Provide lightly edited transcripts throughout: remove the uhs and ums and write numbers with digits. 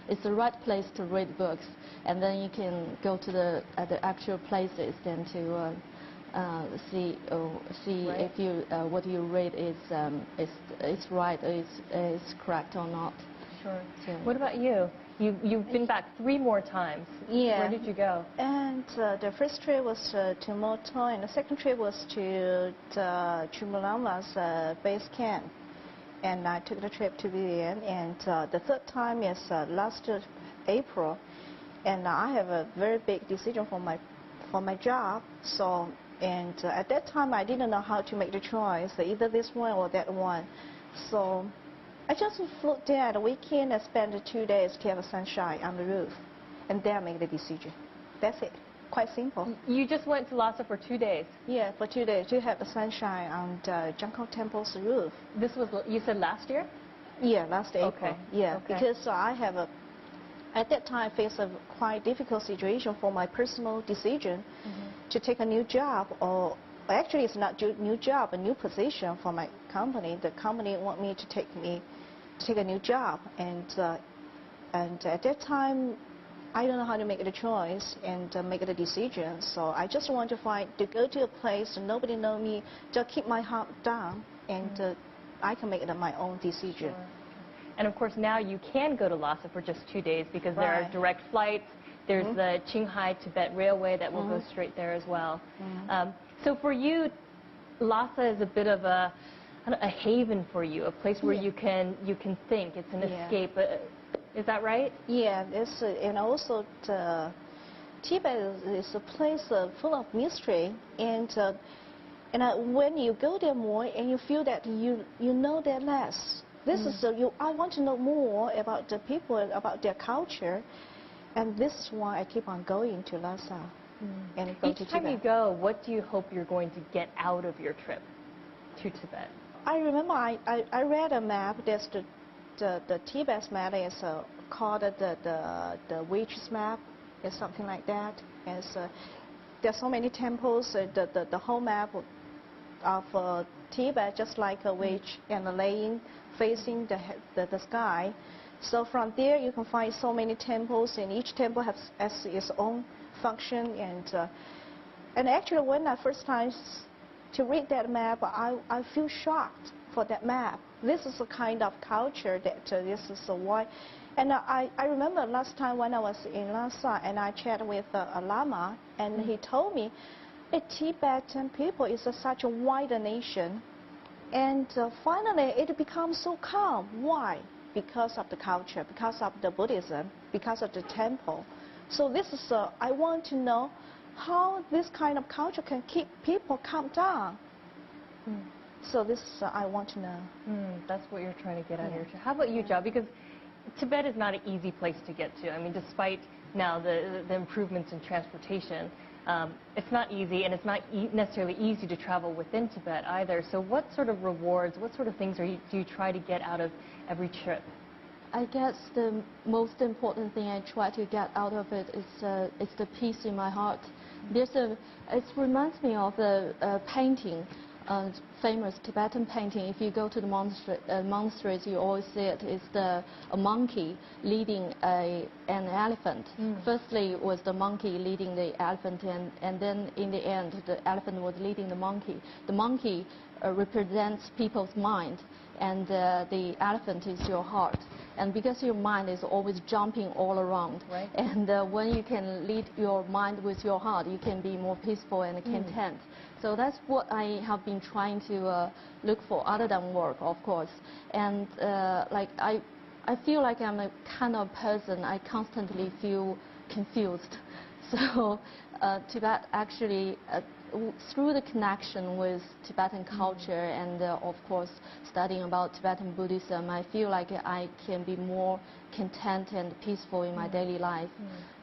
it's the right place to read books, and then you can go to the actual places then to see Right. if you what you read is right, is correct or not. Sure. So. What about you? You've been back 3 more times. Yeah. Where did you go? And the first trip was to Moto, and the second trip was to Chumulanga's base camp. And I took the trip to Vivian, and the third time is last April. And I have a very big decision for my job. So, and at that time I didn't know how to make the choice, either this one or that one. So I just flew there at the weekend and spent 2 days to have sunshine on the roof, and then I made the decision. That's it. Quite simple. You just went to Lhasa for 2 days? Yeah, for 2 days to have the sunshine on the Jangkok Temple's roof. This was, you said last year? Yeah, last April. Okay. Yeah, okay. Because I have at that time faced a quite difficult situation for my personal decision to take a new job, or actually it's not a new job, a new position for my company. The company want me to take a new job, and at that time I don't know how to make the choice and make the decision. So I just want to go to a place nobody know me, just keep my heart down, and I can make my own decision. Sure. And of course now you can go to Lhasa for just 2 days because there are direct flights. There's the Qinghai Tibet Railway that will go straight there as well. So for you, Lhasa is a bit of a haven for you, a place where you can think. It's an escape. Is that right? Yeah, and also Tibet is a place full of mystery, and when you go there more and you feel that you know that less. This is I want to know more about the people, about their culture, and this is why I keep on going to Lhasa and go to Tibet. Each time you go, what do you hope you're going to get out of your trip to Tibet? I remember I read a map. There's the Tibet map is called the witch's map. It's something like that. There's so many temples. The whole map of Tibet just like a witch and laying facing the sky. So from there you can find so many temples, and each temple has its own function. And actually when I first time to read that map, I feel shocked for that map. This is a kind of culture that this is why. And I remember last time when I was in Lhasa and I chatted with a Lama, and he told me the Tibetan people is such a wide nation, and finally it becomes so calm. Why? Because of the culture, because of the Buddhism, because of the temple. So this is I want to know how this kind of culture can keep people calm down. So this I want to know. That's what you're trying to get out of your trip. How about you, Zhao? Because Tibet is not an easy place to get to. I mean, despite now the improvements in transportation, it's not easy, and it's not necessarily easy to travel within Tibet either. So what sort of rewards, what sort of things do you try to get out of every trip? I guess the most important thing I try to get out of it is the peace in my heart. It reminds me of a painting, famous Tibetan painting. If you go to the monasteries, you always see it. It's a monkey leading an elephant. Firstly, it was the monkey leading the elephant, and then in the end, the elephant was leading the monkey. The monkey represents people's mind, and the elephant is your heart. And because your mind is always jumping all around, right. And when you can lead your mind with your heart, you can be more peaceful and content. So that's what I have been trying to look for, other than work, of course. And like I feel like I'm a kind of person, I constantly feel confused. So Tibet actually, through the connection with Tibetan culture and of course studying about Tibetan Buddhism, I feel like I can be more content and peaceful in my daily life.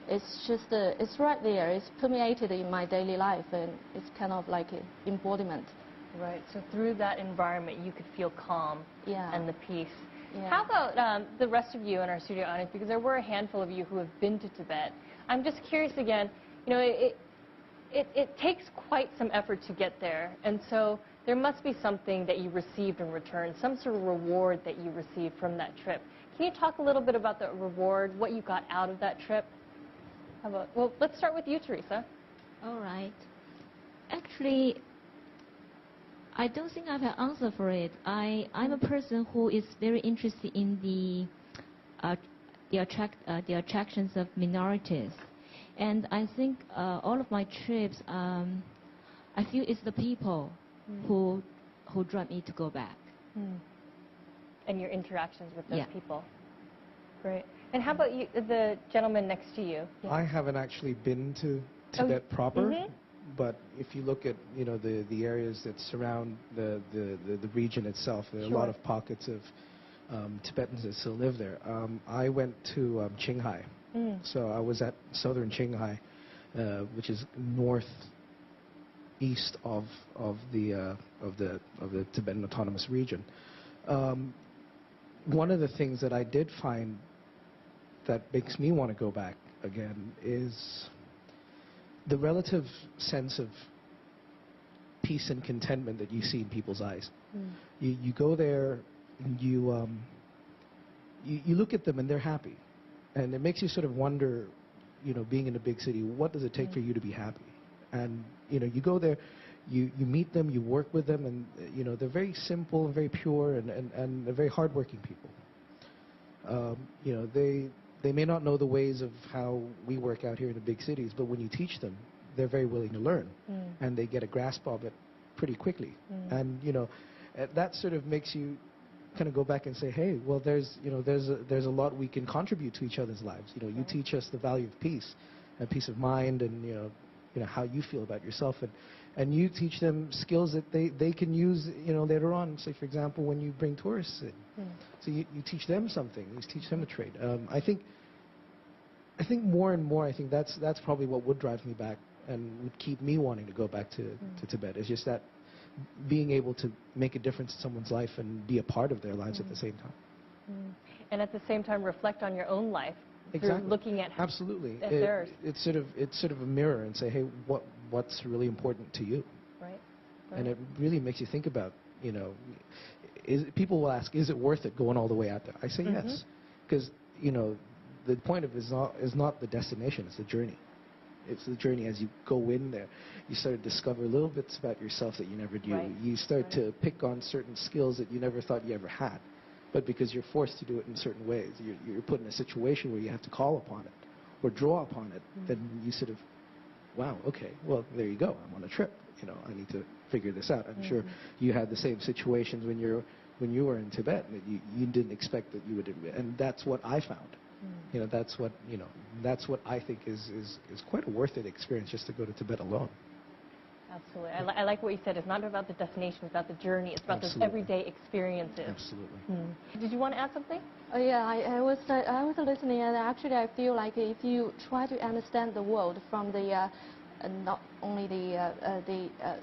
It's just, it's right there, it's permeated in my daily life, and it's kind of like an embodiment. Right, so through that environment you could feel calm and the peace. Yeah. How about the rest of you in our studio audience, because there were a handful of you who have been to Tibet. I'm just curious again, you know, it takes quite some effort to get there, and so there must be something that you received in return, some sort of reward that you received from that trip. Can you talk a little bit about the reward, what you got out of that trip? Well, let's start with you, Teresa. All right. Actually, I don't think I have an answer for it. I'm a person who is very interested in the attractions of minorities. And I think all of my trips, I feel it's the people who drive me to go back. And your interactions with those Yeah. people. Great. And how about you, the gentleman next to you? Yeah. I haven't actually been to Tibet proper, but if you look at the areas that surround the region itself, there are a lot of pockets of Tibetans that still live there. I went to Qinghai, so I was at southern Qinghai, which is northeast of the Tibetan Autonomous Region. One of the things that I did find that makes me want to go back again is the relative sense of peace and contentment that you see in people's eyes. You go there and you look at them and they're happy, and it makes you sort of wonder, being in a big city, what does it take for you to be happy? And you go there, you meet them, you work with them, and they're very simple and very pure and they're very hardworking people. They may not know the ways of how we work out here in the big cities, but when you teach them, they're very willing to learn, and they get a grasp of it pretty quickly. And that sort of makes you kind of go back and say, hey, well, there's a lot we can contribute to each other's lives. You teach us the value of peace and peace of mind, and how you feel about yourself, and you teach them skills that they can use later on. Say, for example, when you bring tourists in, so you teach them something. You teach them a trade. I think more and more, I think that's probably what would drive me back and would keep me wanting to go back to Tibet. Is just that being able to make a difference in someone's life and be a part of their lives at the same time. And at the same time, reflect on your own life. Exactly. Through looking at absolutely at theirs. It's sort of a mirror and say, hey, what's really important to you? Right. And it really makes you think about, people will ask, is it worth it going all the way out there? I say yes, because the point of it is not the destination, it's the journey. It's the journey. As you go in there, you start to discover little bits about yourself that you never knew. Right. You start to pick on certain skills that you never thought you ever had. But because you're forced to do it in certain ways, you're put in a situation where you have to call upon it or draw upon it, then you sort of, wow, okay, well, there you go. I'm on a trip. I need to figure this out. I'm sure you had the same situations when you were in Tibet that you didn't expect that you would, and that's what I found. That's what I think is quite a worth it experience, just to go to Tibet alone. Absolutely. I like what you said. It's not about the destination, it's about the journey. It's about those everyday experiences. Absolutely. Did you want to add something? Yeah, I was listening, and actually I feel like if you try to understand the world from the not only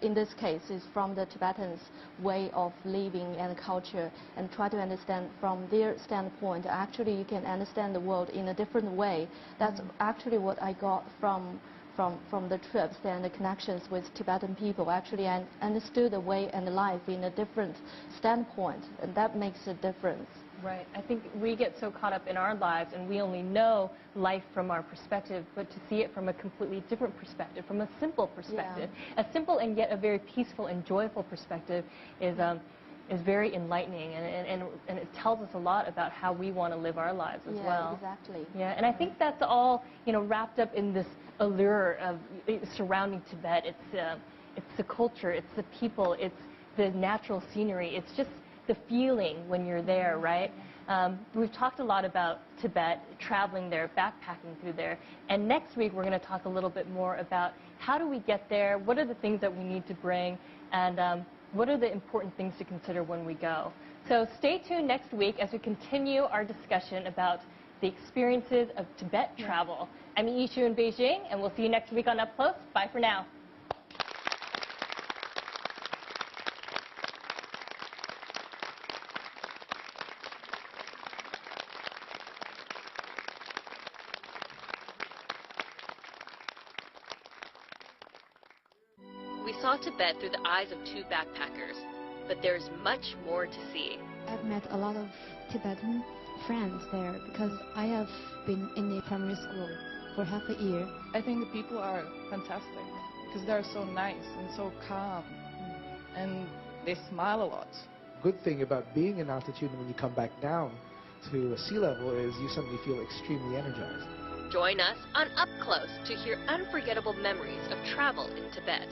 in this case is from the Tibetans' way of living and culture, and try to understand from their standpoint, actually you can understand the world in a different way. That's actually what I got from the trips and the connections with Tibetan people. Actually, I understood the way and the life in a different standpoint, and that makes a difference. Right. I think we get so caught up in our lives and we only know life from our perspective, but to see it from a completely different perspective, from a simple perspective, a simple and yet a very peaceful and joyful perspective is very enlightening, and it tells us a lot about how we want to live our lives as well. Exactly. Yeah, and I think that's all wrapped up in this allure of surrounding Tibet. It's the culture, it's the people, it's the natural scenery, it's just the feeling when you're there, right? We've talked a lot about Tibet, traveling there, backpacking through there, and next week we're going to talk a little bit more about how do we get there, what are the things that we need to bring, and what are the important things to consider when we go. So stay tuned next week as we continue our discussion about the experiences of Tibet travel. I'm Yishu in Beijing, and we'll see you next week on Up Close. Bye for now. We saw Tibet through the eyes of two backpackers, but there's much more to see. I've met a lot of Tibetan friends there because I have been in a primary school for half a year. I think the people are fantastic because they're so nice and so calm, and they smile a lot. Good thing about being in altitude when you come back down to sea level is you suddenly feel extremely energized. Join us on Up Close to hear unforgettable memories of travel in Tibet.